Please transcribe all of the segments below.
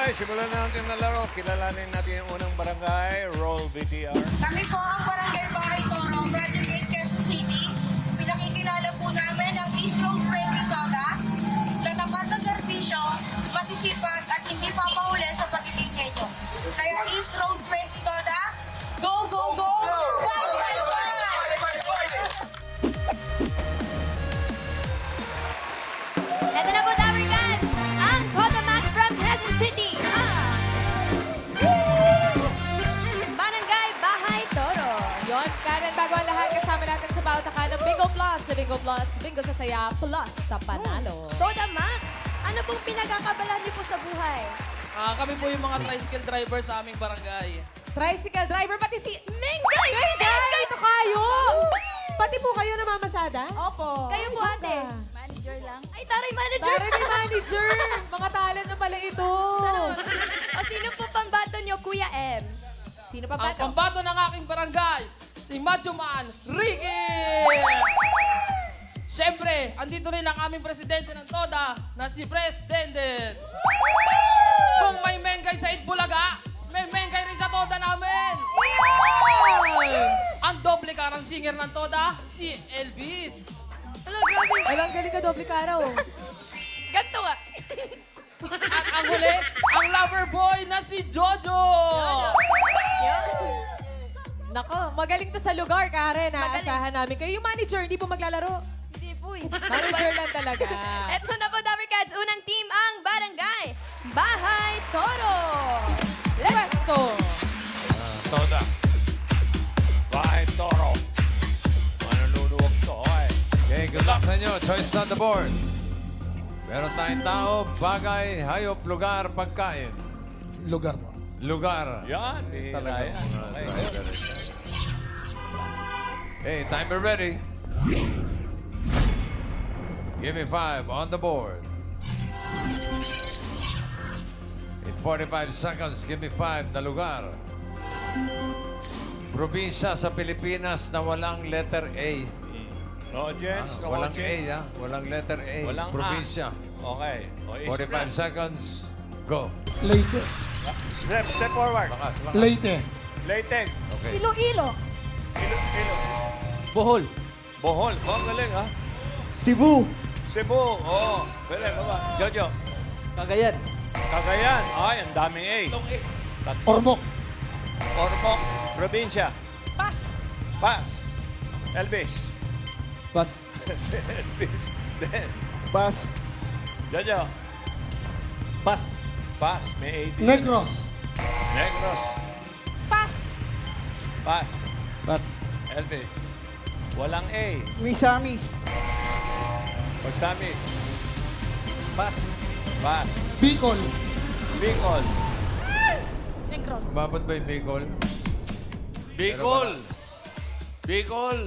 Okay, simulan na natin ang laro. Kilalanin natin yung unang barangay. Roll VTR. Kami po ang Barangay Bahay Toro, Project 8, Quezon City. Pinakikilala po namin ang East Road 20 Toda. Tatapat sa serbisyo, masisipag at hindi papahuli sa pagiging kenyo. Kaya East Road 20 Toda, go, go, go! Fight, fight, fight! Ito na po, Damercats! Ang Toda Max from Quezon City! Barangay Bahay Toro. Yon, Karen, bago ang lahat, kasama natin sa Bautakan ng Bingo Plus. Sa Bingo Plus, Bingo sa Saya, Plus sa Panalo. Toda Max, ano pong pinagkakabalahan niyo po sa buhay? Kami po yung mga tricycle driver sa aming barangay. Tricycle driver, pati si... Mengay! Mengay! Ito kayo! Pati po kayo namamasada? Opo. Kayo po, ate. Manager lang. Ay, taray manager! Pare may manager! Mga talent na pala ito. O sino po pambato niyo, Kuya M? Sino pa Ang ba? pambato ng aking barangay, si Macho Man Ricky! Siyempre, andito rin ang aming presidente ng Toda na si President. Kung may mengay sa Itbulaga, may mengay rin sa Toda namin. Ang doble karang singer ng Toda, si Elvis. Hello, grabe. Alam, galing ka doble karaw. Ganto nga. At ang huli, ang lover boy na si Jojo. Nako, magaling to sa lugar, Karen. Magaling. Aasahan namin kayo. Yung manager, hindi po maglalaro. Hindi po eh. Manager lang talaga. Eto na po, Damercats. Unang team ang Barangay Bahay Toro. Let's go! Toda. Bahay Toro. Manununod to, eh. Okay, good luck sa inyo. Choices on the board. Meron tayong tao, bagay, hayop, lugar, pagkain. Lugar mo. Lugar. Yan, bihira Talaga. yan. Okay. Hey, timer ready. Give me 5 on the board. In 45 seconds, give me 5 na lugar. Probinsya sa Pilipinas na walang letter A. No audience, no Walang A, audience. ha? Walang letter A. Walang A. Probinsya. Okay. O, 45 seconds. Go. Leyte. Step forward. Lakas, lakas. Leyte. Leighton. Okay. Iloilo. Ilo. Bohol. Bohol. Oh, ang galing, ha? Cebu. Cebu. Oo. Pwede, baba. Jojo. Cagayan. Cagayan. Ay, ang daming A. Tatlo. Ormoc. Ormoc. Probinsya. Pass. Pass. Elvis. Pas. Si Elvis. Then, Bas. Jojo. Pas. Pass. May A din. Negros. Negros. Pass. Pass. Pas. Elvis. Walang A. Misamis. Osamis. Pas. Pass. Bicol. Bicol. Negros. Umabot ba yung Bicol? Bicol. Bicol.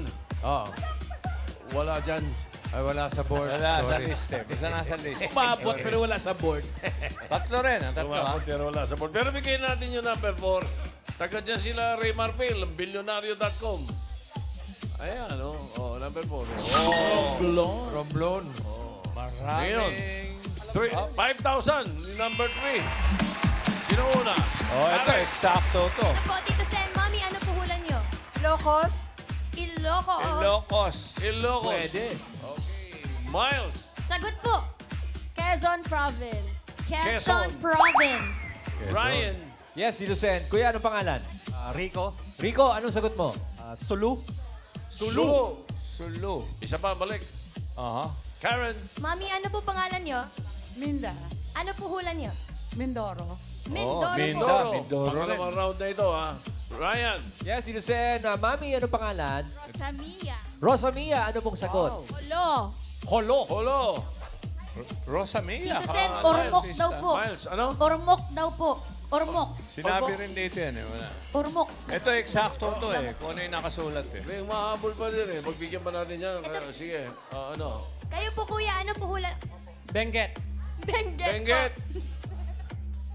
Oo. Wala dyan. Ay, wala sa board. Wala sa Sorry. list eh. Basta nasa list. Umabot pero wala sa board. Tatlo rin. Ang tatlo, ha? Pero wala sa board. Pero bigyan natin yung number 4. Taga dyan sila Ray Marfil, bilyonaryo.com. Ayan, oh, number 4. Romblon. Maraming... 5,000, yung number 3. Sino una? Oh, ito, eksakto to. Ito po, Tito Sen. Mami, ano puhulan niyo? Locos. Ilocos. Ilocos. Ilocos. Pwede. Okay. Miles. Sagot po. Quezon Province. Quezon Province. Ryan. Yes, si Lucen. Kuya, anong pangalan? Rico. Rico, anong sagot mo? Sulu. Sulu. Sulu. Isa pa, balik. Aha. Karen. Mami, ano po pangalan niyo? Minda. Ano puhulan niyo? Mindoro. Mindoro po. Mindoro. Mindoro rin. Pangalawang round na ito, ha? Ryan. Yes, si Lucen. Mami, anong pangalan? Samia. Rosamia, ano pong sagot? Olo. Holo. Holo. Rosamia. Tito Sen, Ah, ormok Miles. daw po. Miles, ano? Ormok daw po. Ormok. Sinabi rin dito yan eh. Wala. Ormok. Ito, eksakto to eh. Kung ano yung nakasulat eh. May mahabol pa din, eh. Magbigyan pa natin yan. Sige. Ano? Kayo po, kuya, ano puhulan? Benguet. Benguet. Benguet.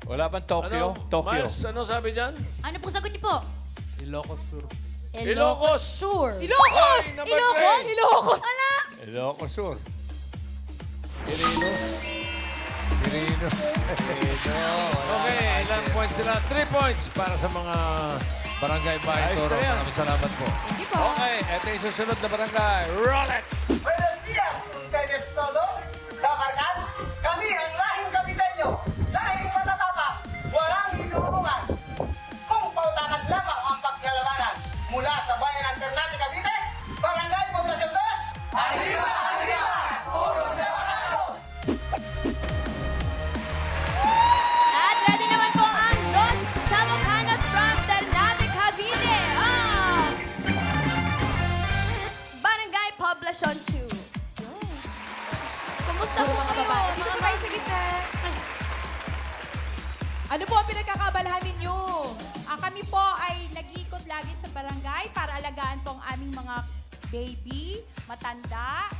Wala bang Tokyo? Ano? Tokyo. Miles, ano sabi dyan? Ano po sagot niyo po? Ilocos Sur. Ilocos. Sur. Ilocos! Ay, number Ilocos! three. Ilocos! Ala! Ilocos Sur. Pirino. Ito. Okay, points sila. 3 points para sa mga Barangay Bahay Ayos Toro. na yan. Maraming salamat po. Thank you po. Okay, ito yung susunod na barangay. Roll it! Buenos días, ustedes todo. Kakarkats, kami ang lahing kapitenyo. Lahing matatapang, walang hinuhubungan. Kung pautakan lamang ang paglalabanan mula sa bayan ng Ternate, Cavite, Barangay Poblacion 2, arriba, arriba, puro Lebanado. At ready naman po ang Los Chavos from Ternate, Cavite. Barangay Poblacion 2. Kumusta po Mga kayo? babae. Dito Mga po tayo sa gitna. Ano po ang pinagkakabalahan ninyo? Kami po ay nag-iikot lagi sa barangay para alagaan po ang aming mga baby, matanda,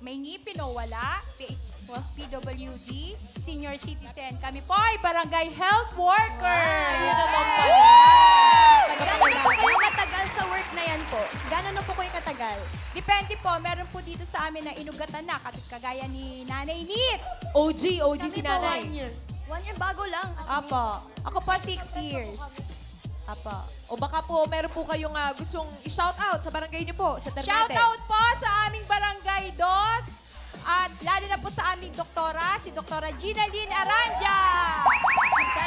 may ngipin o wala, PWD, senior citizen. Kami po ay barangay health worker. Ayun naman pala. Gano'n na po kayo katagal sa work na yan po? Gano'n na po kayo katagal? Depende po, meron po dito sa amin na inugatan na, kagaya ni Nanay Nit. OG si Kami po nanay. 1 year. 1 year bago lang. Apo. Ako po 6 years. Apo. O baka po meron po kayong gustong i-shout out sa barangay niyo po, sa Ternate. Shout out po sa aming barangay DOS at lalo na po sa aming doktora, si Doktora Gina Lynn Aranja.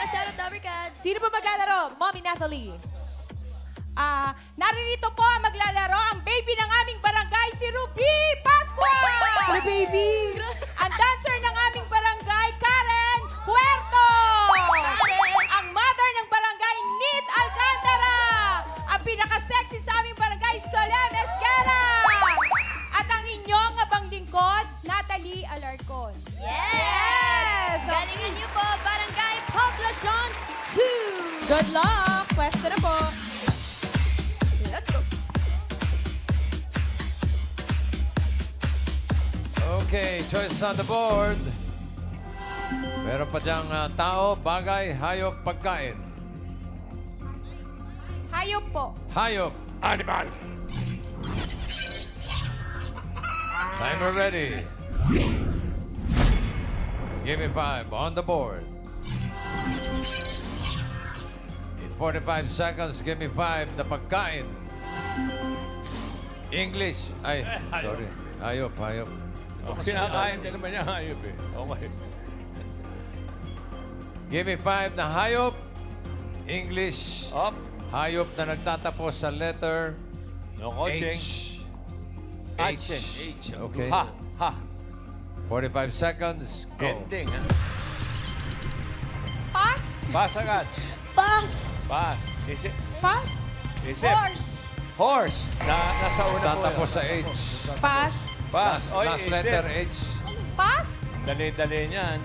Shout out Dabarkads. Sino po maglalaro? Mommy Nathalie. Naririto po ang maglalaro ang baby ng aming barangay, si Ruby Pascua! Hello, baby! Ang dancer ng aming barangay, Karen Puerto! Ang mother ng barangay, Nit Alcantara! Ang pinaka-sexy sa aming barangay, Solem Esquera! At ang inyong abang lingkod, Natalie Alarcon. Yes! Galingan niyo po, Barangay Poblacion 2. Good luck! Pwesto na po. Let's go. Okay, choice on the board. Meron pa diyang tao, bagay, hayop, pagkain. Hayop po. Hayop. Animal. Timer ready. Give me 5 on the board. In 45 seconds, give me 5 na pagkain. English. Ay, sorry. Hayop, hayop. Oh, kinakain din naman niya hayop eh. Okay. Give me 5 na hayop. English. Up. Hayop na nagtatapos sa letter No coaching. H. H. Okay. Ha. Ha. 45 seconds. Go. Ending. Ha? Pass. Pass agad. Pass. Pass. Isip. Pass. Isip. Horse. Horse. Nasa una po Tatapos yun. sa H. Pass. Pass. Oy, Last isip. letter H. Pass. Dali-dali niyan.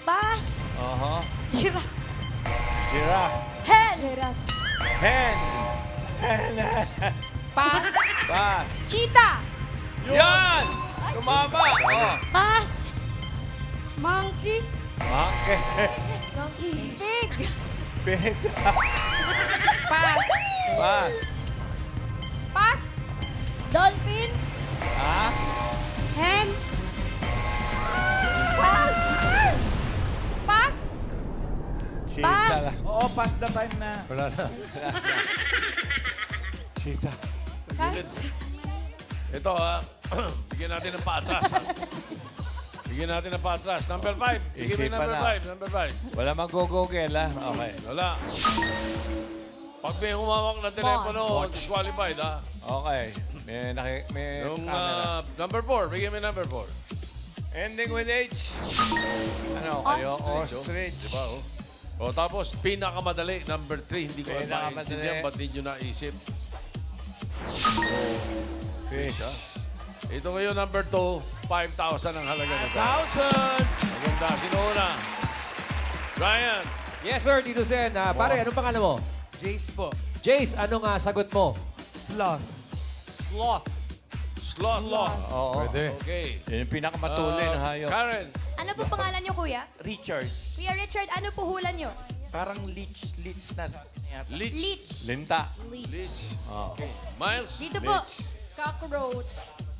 Pass. Aha. Giraffe. Giraffe. Hen. Hen. Pass. Pass. Cheetah. Yan! Tumama! Oh. Pass. Monkey. Monkey. Pig. Pig. Pass. Pass. Pass. Dolphin. Ha? Hen. Pass. Pass. Cheetah Pass. lang. Oo, pass the time na. Wala na. Cheetah. Pass. Ito bigyan natin ng paatras. Bigyan natin ng paatras. Number 5. Bigyan mo yung Isipan number na. 5. Number 5. Wala mag-go-go-gel ha? Okay. Wala. Pag may humawak na telepono, disqualified ha. Okay. May Yung camera. number 4. Bigyan mo yung number 4. Ending with H. Ano kayo? Ostrich. Diba oh? O tapos, pinakamadali, number 3. Hindi ko alam Pinakamadali. maintindihan ba't hindi nyo naisip. Fish. Ito ngayon, number 2, 5,000 ang halaga nito. 1,000! Maganda, sino una? Ryan, Yes, sir, Tito Sen. Pare, anong pangalan mo? Jace po. Jace, anong sagot mo? Sloth. sloth. Sloth. Oo. Pwede. Okay. Yun yung pinakamatulay na hayop. Karen, Ano po pangalan niyo, kuya? Richard. Kuya Richard, ano po hulan niyo? Parang leech na sa yata. Leech. Leech. Linta. Leech. Oo. Miles. Dito po. Cockroach.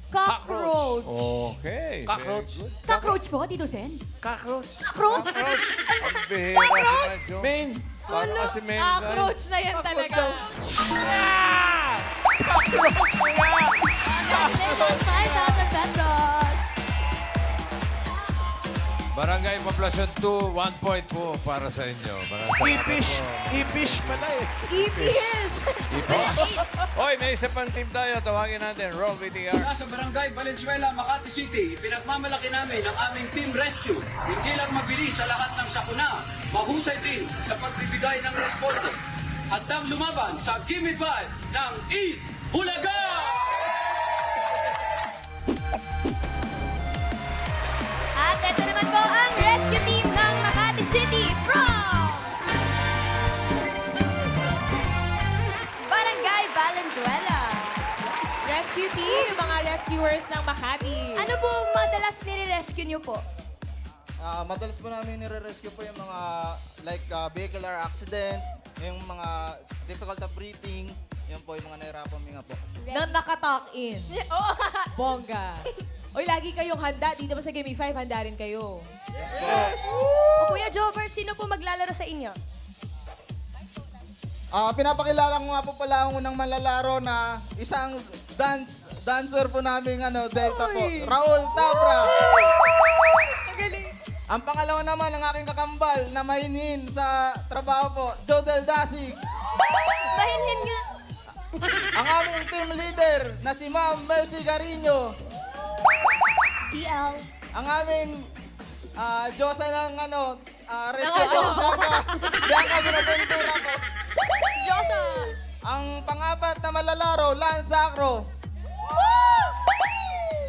Cockroach. Okay. Cockroach. very good. Cockroach po, Tito Sen. Cockroach. Cockroach? Ang bihira si Macho. Main. Para kasi may Cockroach na yan talaga. Congratulations, 5,000 pesos. Barangay Poblacion 2, 1 point po para sa inyo. Maraming salamat po. Ipish pala eh. EPS. Hoy, may isa pang team tayo. Tawagin natin. Roll VTR. Sa Barangay Valenzuela, Makati City, pinagmamalaki namin ang aming Team Rescue. Hindi lang mabilis sa lahat ng sakuna, mahusay din sa pagbibigay ng responde. At ang lumaban sa Gimme 5 ng Eat Bulaga! At ito naman po ang rescue team ng Makati City from Barangay Valenzuela. Rescue team, mga rescuers ng Makati. Ano po madalas nire-rescue niyo po? Madalas po namin nire-rescue po yung mga vehicular accident, yung mga difficult of breathing, yun po yung mga nahirapan mga po. Na nakatalk in. Bongga. Oy, lagi kayong handa. Dito pa sa Gimme 5, handa rin kayo. O Kuya Jobert, sino po maglalaro sa inyo? Pinapakilala ko nga po pala ang unang manlalaro na isang dancer po namin Delta po, Raul Tabra. Magaling. Ang pangalawa naman ang aking kakambal na mahinhin sa trabaho po, Jodel Dasig. Pahinhin nga. Ang aming team leader na si Ma'am Mercy Carino. TL. Ang aming Diyosa ng rescue po, Bianca Binaventura po. Josa. Ang pangapat na malalaro, Lance Sacro.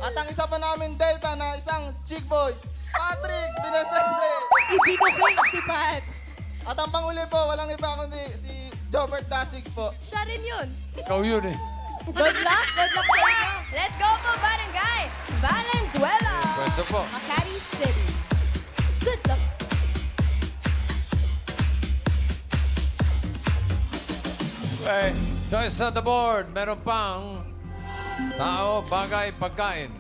At ang isa pa namin Delta na isang chick boy, Patrick Binasente. Ibinuking si Pat. At ang panghuli po, walang iba kundi si Jobert Dasig po. Siya rin yun. Ikaw yun eh. Good luck sa inyo. Let's go po, Barangay Valenzuela. Pwesto po. Makati City. Good luck. Okay. Choice on the board. Meron pang tao, bagay, pagkain.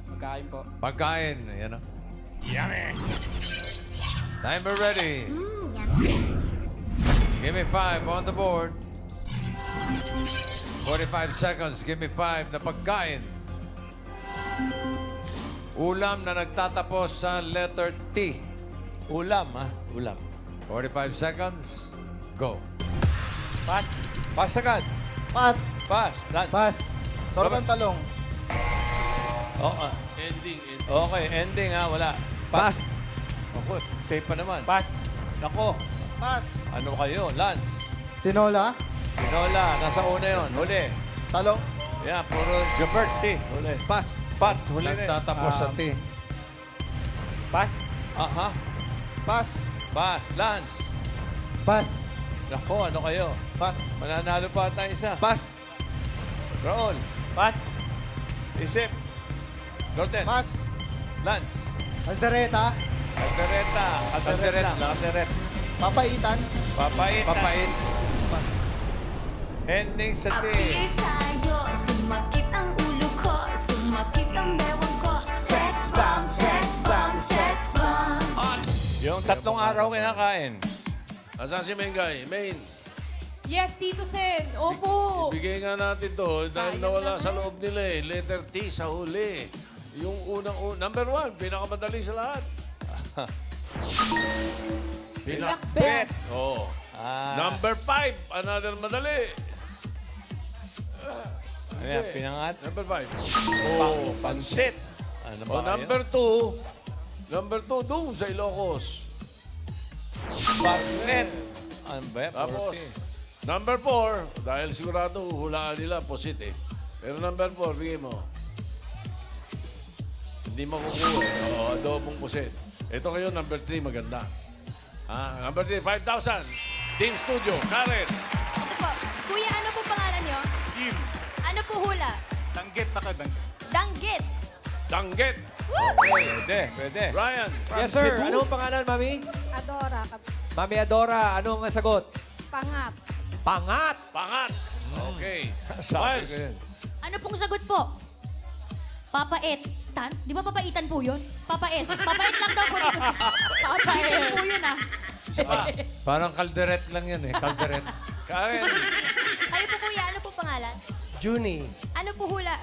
Pagkain po. Pagkain. Yan o. Yummy. Timer ready. Give me 5 on the board. 45 seconds. Give me 5 na pagkain. Ulam na nagtatapos sa letter T. Ulam, ha? Ulam. 45 seconds. Go. Pass. Pass agad. Pass. Pass. Lance. Pass. Tortang talong. Oo. Ending. Okay, ending ha. Wala. Pass. Ako, tape pa naman. Pass. Nako. Pass. Ano kayo? Lance. Tinola. Tinola. Nasa una yun. Huli. Talong. Yeah, puro Joberti. Huli. Pass. Pat. Huli rin. Nagtatapos sa T. Pass. Aha. Pass. Pass. Lance. Pass. Nako, ano kayo? Pass. Mananalo pa tayo isa. Pass. Raul. Pass. Isip. Norton. Pass. Lance. Aldereta. Aldereta. Alderet lang. Alderet. Papaitan. Papait. Papait. Ending sa T. tayo, sumakit ang ulo ko, sumakit ang bewang ko. Sex bomb, sex bomb, sex bomb. Yung 3 araw kinakain. Asan si Mengay? Main. Yes, Tito Sen. Opo. Ibigay nga natin to dahil Sayang nawala naman. sa loob nila eh. Letter T sa huli. Yung number 1, pinakamadali sa lahat. Pinakbet. Oo. Number 5, another madali. Ano yan, pinangat? Number 5. Oh, pansit. Ano ba O number 2, doon sa Ilocos. Barnet. Ano ba yan? Tapos, 40. number 4, dahil sigurado hulaan nila, pusit eh. Pero number 4, bigay mo. Hindi makukuha eh. Oo, adobong pusit. Ito kayo, number 3, maganda. Number 3, 5,000. Team Studio, Karen. Ito po. Kuya, ano po pangalan nyo? Team Ano po hula? Tanggit na kayo. Danggit. Danggit. Pwede. Ryan. Yes, sir. Anong pangalan, Mami? Adora, Mami Adora, anong sagot? pangat. Pangat. Pangat. Okay. Sabi Miles. ko yun. Ano pong sagot po? Papaitan? Di ba papaitan po yun? Papait. Papait lang daw po dito sa... Papaitan po yun ah. Parang kalderet lang yan eh. Kalderet. Karen, Kayo po kuya, ano po pangalan? Juni, Ano po hula?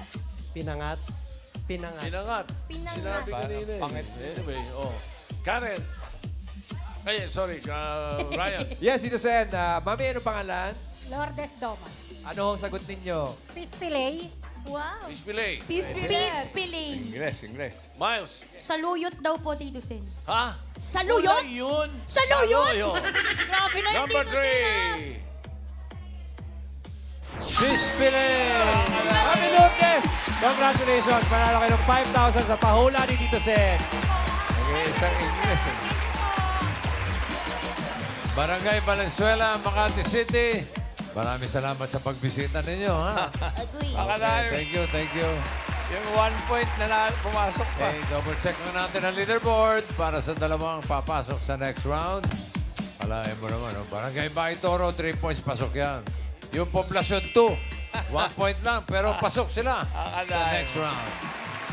pinangat, pinangat. pinangat. Pinangat. Sinabi kanina eh. Pangit. Anyway, oh. Karen. Ay, sorry, Ryan. Yes, Tito Sen. Mami, ano pangalan? Lourdes Doma. Ano ang sagot ninyo? Fish fillet. Wow. Miss Pilay. Peace piling. Ingles. Miles. Saluyot daw po, Tito Sen. Ha? Saluyot? Yun. Saluyot? Saloyo. Grabe na yung Number Tito Sen ah. 3. Fish fillet! Mami Lourdes! Congratulations! Panalo kayo ng 5,000 sa pahula ni Tito Sen. Nag-iisang Ingles. Barangay Valenzuela, Makati City. Maraming salamat sa pagbisita ninyo, ha? Agree. Akalain. Thank you. Yung 1 point na pumasok pa. Okay, double check na natin ang leaderboard para sa dalawang papasok sa next round. Alain mo naman, oh. Barangay Baitoro, 3 points, pasok yan. Yung Poblacion 2, 1 point lang, pero pasok sila sa Akalain. next round.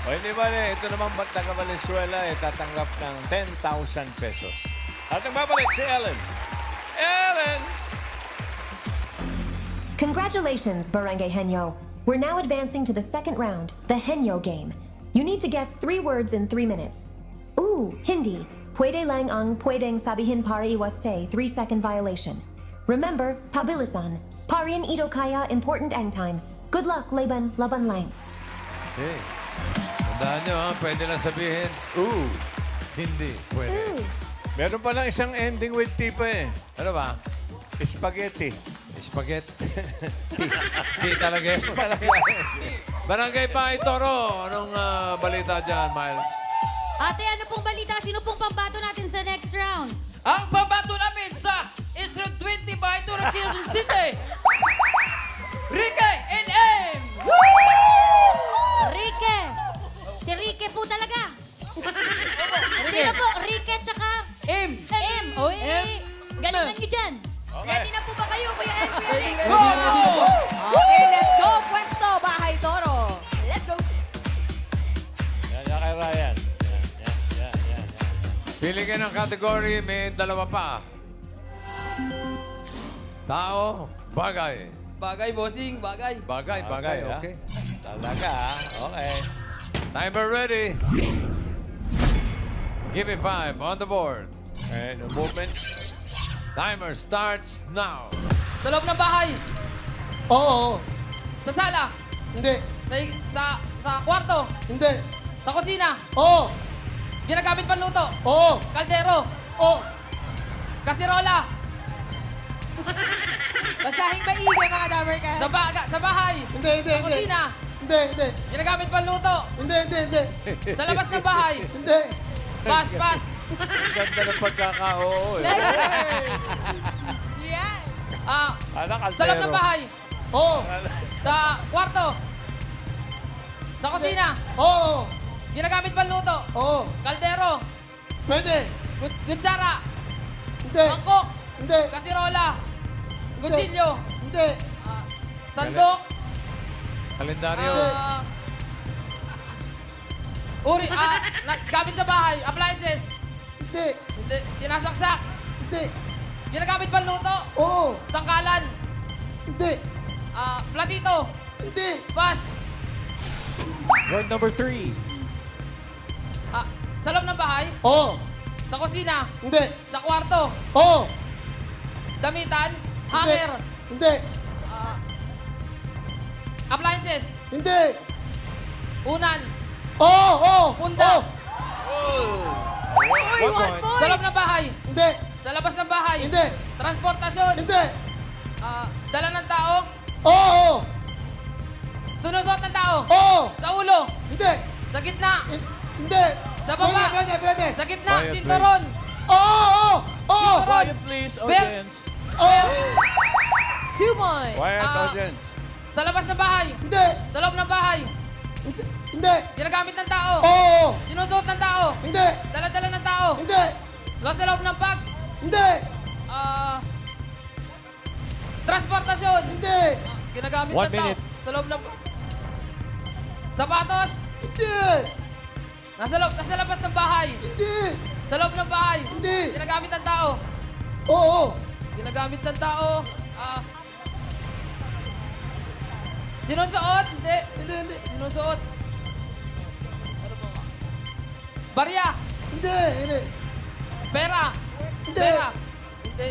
O hindi ba, ito naman ba't taga Valenzuela tatanggap ng 10,000 pesos. At nagbabalik si Ellen. Ellen! Congratulations, Barangay Henyo. We're now advancing to the second round, the Henyo game. You need to guess 3 words in 3 minutes. Ooh, Hindi. Pwede lang ang pwedeng sabihin pari was say 3-second violation. Remember, pabilisan. Parian ito kaya important ang time. Good luck, laban lang. Okay. Tandaan nyo, ha? Pwede lang sabihin, hindi, pwede. Meron pa lang isang ending with T pa eh. Ano ba? Spaghetti. Spaghetti. Di talaga yun. Barangay Baitoro, anong balita dyan, Miles? Ate, ano pong balita? Sino pong pambato natin sa next round? Ang pambato namin sa Eastern 20 Baitoro, Quezon City. Ricky and M! Rike! Si Rike po talaga. Sino po? Rike tsaka M! M. Oy, galingan niyo dyan. Ready na po ba kayo, Kuya M, Kuya Rick? Okay, let's go. Pwesto, Bahay Toro. Let's go. Yan kay Ryan. Yan. Pili kayo ng category, may dalawa pa. Tao, bagay. Bagay, bossing, bagay. Bagay, ha? okay. Talaga, ha? Okay. Timer ready. Give me 5 on the board. And movement. Timer starts now. Sa loob ng bahay. Oo, Sa sala. hindi, Sa kwarto. hindi, Sa kusina. oo, Ginagamit panluto. oo, Kaldero. oo, Kasirola. Basahing maigi, mga Dabber Cats. Sa bahay. hindi, hindi, Sa hindi, kusina. hindi, Ginagamit panluto. hindi, Sa labas ng bahay. hindi, Pas. Ang ganda ng pagkaka-oo. Next word. Yan. Sa loob ng bahay. oo, Sa kwarto. Sa kusina. oo, Ginagamit panluto. oo, Kaldero. pwede, Kutsara. hindi, Mangkok. hindi, Kasirola. Kutsilyo. hindi, Sandok. Kalendaryo. Gamit sa bahay. Appliances. hindi, Hindi. Sinasaksak. hindi, Ginagamit panluto. oo, Sangkalan. hindi, Platito. hindi, Pas. Word number 3. Sa loob ng bahay. oo, Sa kusina. hindi, Sa kwarto. oo, Damitan. Hanger. hindi, Appliances. hindi, Unan. oo, Punda. Uy, 1 point. Sa loob ng bahay. hindi, Sa labas ng bahay. hindi, Transportasyon. hindi, Dala ng tao. oo, Sunusot ng tao. oo, Sa ulo. hindi, Sa gitna. hindi, Sa baba. pwede, Sa gitna. Quiet, Sinturon. oo, oo, Sinturon. Please, Belt. oo, 2 points. Quiet, Ah. audience. Sa labas ng bahay. hindi, Sa loob ng bahay. hindi, Ginagamit ng tao. oo, Sinusuot ng tao. hindi, Dala-dala ng tao. hindi, Sa loob ng bag. hindi, Transportasyon. hindi, Ginagamit 1 ng tao. minute. Sa loob ng... Sapatos. Hindi! Nasa labas ng bahay. Hindi! Sa loob ng bahay. Hindi! Ginagamit ng tao. Oo! Ginagamit ng tao. Sinusuot? Hindi. Hindi! Sinusuot. Ano ba? Barya. Hindi! Pera. Hindi. Pera. Hindi.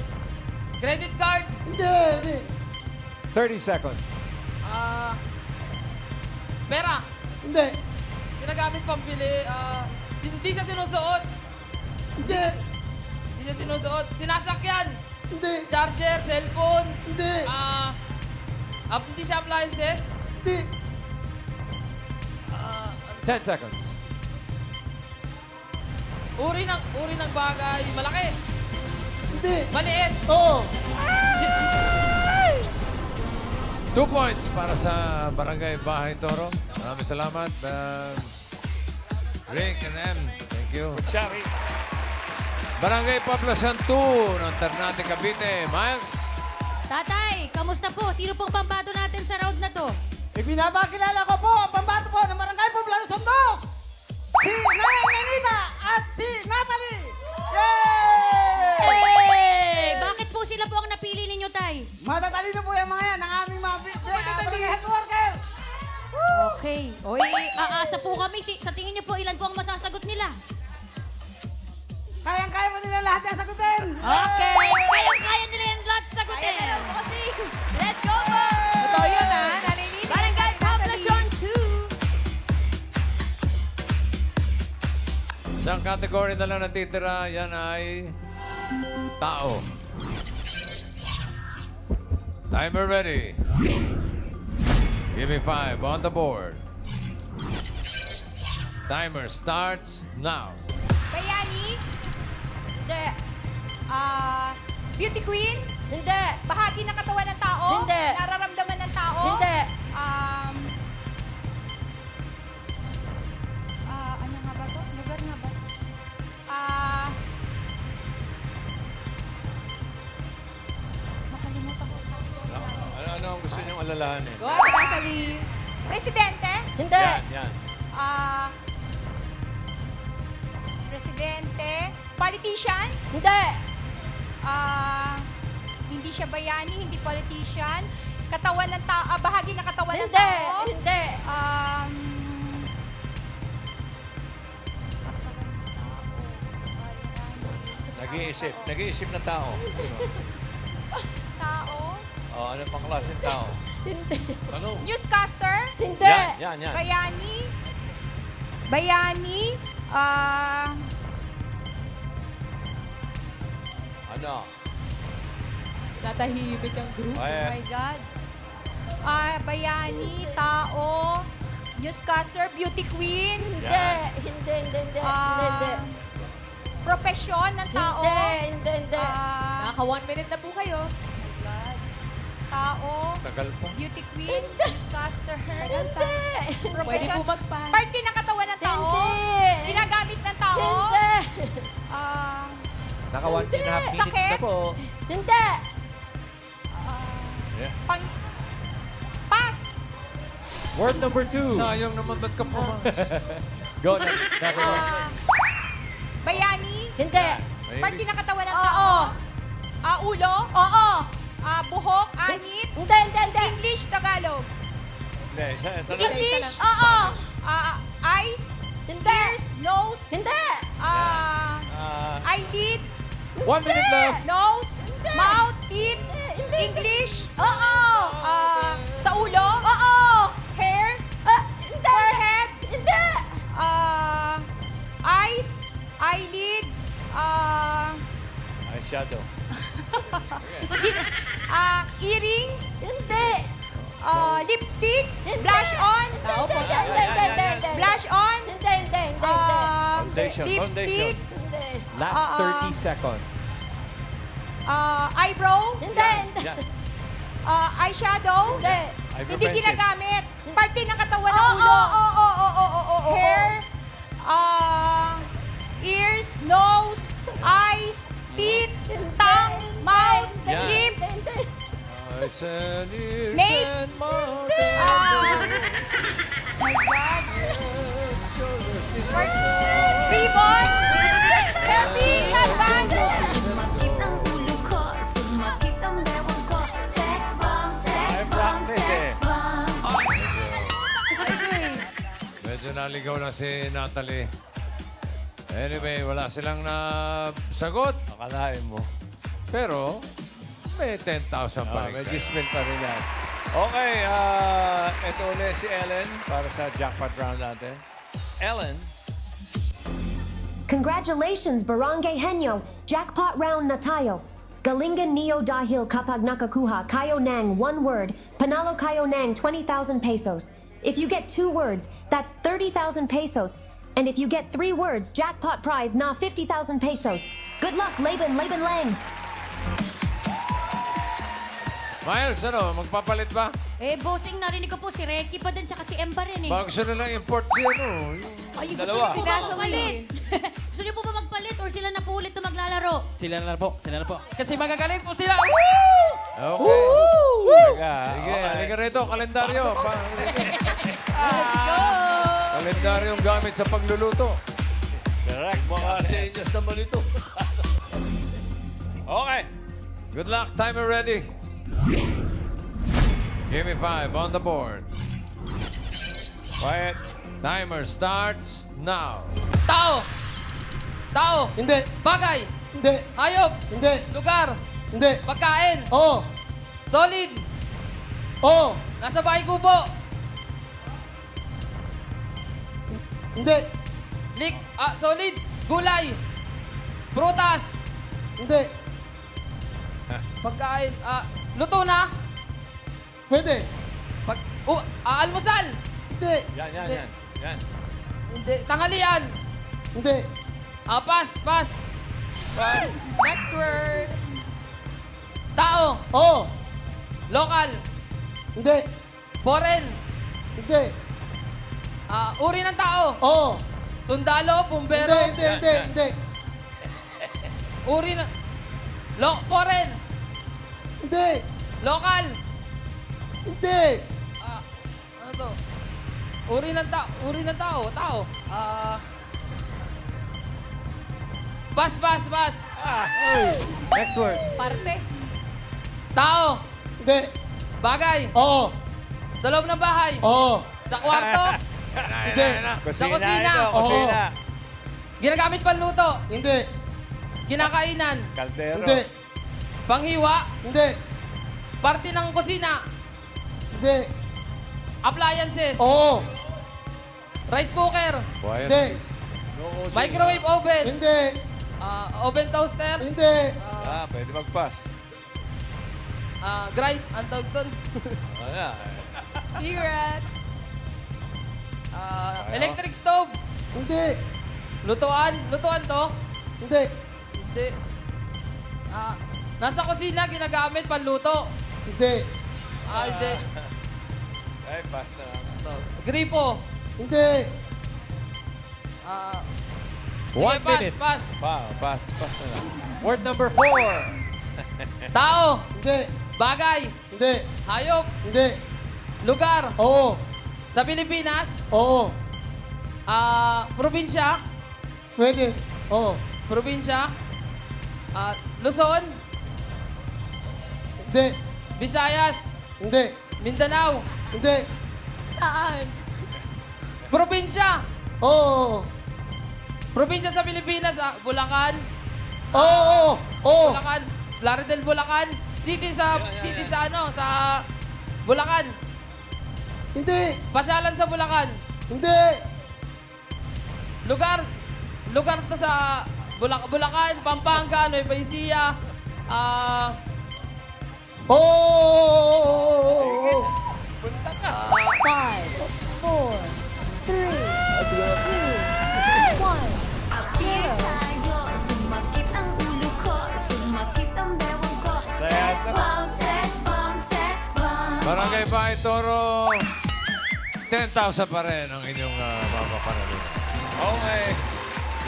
Credit card. Hindi! 30 seconds. Pera. Hindi! Ginagamit pambili. Hindi siya sinusuot. Hindi! Hindi siya sinusuot. Sinasakyan. Hindi! Charger, cellphone. Hindi! Hindi siya appliances. Hindi! 10 seconds. Uri ng bagay. Malaki. Hindi! Maliit. Oo! 2 points para sa Barangay Bahay Toro. Maraming salamat. Rick and M. Thank you. Sorry. Barangay Poblacion 2 ng Ternate, Cavite. Miles? Tatay, kamusta po? Sino pong pambato natin sa round na to? Ibinabakilala ko po ang pambato po ng Barangay Poblacion 2! Si Nanay Nenita at si Natalie! Yay! Hey! Bakit po sila po ang napili ninyo, Tay? Matatalino po yung mga yan, ang aming mga barangay head worker! Okay. Oy, aasa po kami. Sa tingin niyo po, ilan po ang masasagot nila? Kayang-kaya mo nila lahat yung sagutin! Okay. Kaya nila yung lahat sagutin. Let's go po! Totoo yun, Naninita. Barangay Poblacion 2. Isang category na lang natitira. Yan ay tao. Timer ready. Give me 5 on the board. Timer starts now. Bayani? Hindi. Beauty queen? Hindi. Bahagi ng katawan ng tao? Hindi. Nararamdaman ng tao? Hindi. Ano nga ba to? Lugar nga ba? Nakalimutan ko. Ano ang gusto niyong alalahanin? Go, Natalie. Presidente? Hindi. Yan. Presidente? Politician? Hindi. Hindi siya bayani, hindi politician. Katawan ng tao, bahagi ng katawan ng Hindi. tao. Hindi. Nag-iisip. Nag-iisip na tao. Tao? Ano pang klaseng tao? Ano? Newscaster? Hindi. Yan. Bayani? Bayani? Ano? Natahimik ang group. Oh Ayan. my God. Bayani, tao, newscaster, beauty queen. Yan. Hindi. Profesyon ng tao. Hindi. Naka 1 minute na po kayo. Tao, Tagal pa. beauty queen, newscaster. Hindi. Pwede Profession. po mag-pass. Parte ng katawan ng tao. Hindi. Ginagamit ng tao. Hindi. Naka 1 and a half minutes Sakit. na po. Hindi. Yeah. Pass. Word number 2. Sayang naman, ba't ka pumas? Go, Natalie. Bayani. Hindi. Parte ng katawan ng Oo. tao. Ulo. Oo. Buhok. Anit. Hindi. English, Tagalog. Hindi. Ito na. English. Oo. Eyes. Ears. Nose. Hindi. Eyelid. 1 minute left. Nose. Mouth. Teeth. English. Oo. Sa ulo. Oo. Hair. Hindi. Forehead. Hindi. Eyes. Eyelid. Eyeshadow. Earrings. Hindi. Lipstick. Blush on. Tao po. Hindi. Blush on. Hindi. Foundation. Lipstick. Hindi. Last 30 seconds. Eyebrow. Hindi. Yan. Eyeshadow. Hindi. Hindi Eyebrow pencil. ginagamit. Parte ng katawan ng ulo. Oo. Hair. Ears. Nose. Eyes. Teeth. Tongue. Mouth. Yan. Lips. I said ears Nate. and mountains. My God. naligaw na si Natalie. Anyway, wala silang sagot. Akalain mo. Pero, may 10,000 pa rin. May kayo. dismil pa rin yan. Okay, ito ulit si Ellen para sa jackpot round natin. Ellen, Congratulations, Barangay Henyo! Jackpot round na tayo. Galingan niyo dahil kapag nakakuha kayo ng one word, panalo kayo ng 20,000 pesos. If you get 2 words, that's 30,000 pesos. And if you get 3 words, jackpot prize na 50,000 pesos. Good luck, Laban Lang! Miles, magpapalit ba? Bossing, narinig ko po si Recky pa din, tsaka si Emba rin eh. Baka gusto nilang import si Ay, gusto Dalawa. niyo po ba magpalit? Gusto niyo po ba magpalit or sila na po ulit na maglalaro? Sila na po, sila na po. Kasi magagaling po sila. Okay. Teka, Sige, okay. halika rito, kalendaryo. Kalendaryong gamit sa pagluluto. Correct. Mga senyas naman ito. Okay. Good luck, timer ready. Give me 5 on the board. Quiet. Timer starts now. Tao! Tao! Hindi. Bagay! Hindi. Hayop! Hindi. Lugar! Hindi. Pagkain! Oo. Solid! Oo. Nasa bahay kubo! Hindi. Solid! Gulay! Prutas! Hindi. Pagkain! Luto na! Pwede. Almusal! Hindi. Yan. Hindi. Tanghalian! Hindi. Pas! Next word. Tao! Oo. Local! Hindi. Foreign! Hindi. Uri ng tao! Oo. Sundalo, bumbero, Hindi. uri ng... Foreign! Hindi. Local! Hindi. Ano to? Uri ng tao. Tao. Bas. Next word. Parte. Tao. Hindi. Bagay. Oo. Sa loob ng bahay. Oo. Sa kwarto. Hindi. Sa kusina. Ito, kusina. Ginagamit panluto. Hindi. Kinakainan. Kaldero. Hindi. Panghiwa. Hindi. Parte ng kusina. Hindi. Appliances. Oo. Rice cooker. Quiet, Hindi. please. Microwave oven. Hindi. Oven toaster. Hindi. Pwede mag-pass. Grind. Ang tawag doon. Wala. Secret. Electric stove. Hindi. Lutuan to. Hindi. Hindi. Nasa kusina, ginagamit panluto. Hindi. Hindi. Ay, pass na lang. Gripo. Hindi. Sige, 1 minute. pass. Pass na lang. Word number 4. Tao. Hindi. Bagay. Hindi. Hayop. Hindi. Lugar. Oo. Sa Pilipinas. Oo. Probinsya. Pwede. Oo. Probinsya. Luzon. Hindi. Visayas. Hindi. Mindanao. Hindi. Saan? Probinsya. Oo. Probinsya sa Pilipinas. Bulacan. Oo. Oo. Bulacan. Plaridel, Bulacan. City sa sa Bulacan. Hindi. Pasyalan sa Bulacan. Hindi. Lugar to sa Bulacan, Pampanga, Nueva Ecija. Oo. Punta ka. 5, 4, 3, 2, 1. Sige tayo, sumakit ang ulo ko, sumakit ang bewang ko. Saya Sex ka. bomb. Barangay Bahay Toro, 10,000 pa rin ang inyong mapapanalin. Okay.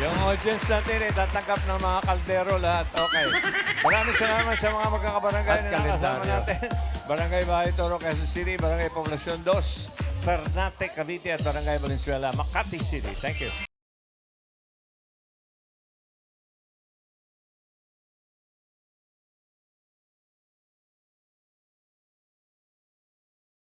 Yung audience natin tatanggap ng mga kaldero lahat. Okay. Maraming salamat sa mga magkakabarangay At na nakasama kalendaryo. natin. Barangay Bahay Toro, Quezon City, Barangay Poblacion 2, Ternate, Cavite at Barangay Valenzuela, Makati City. Thank you.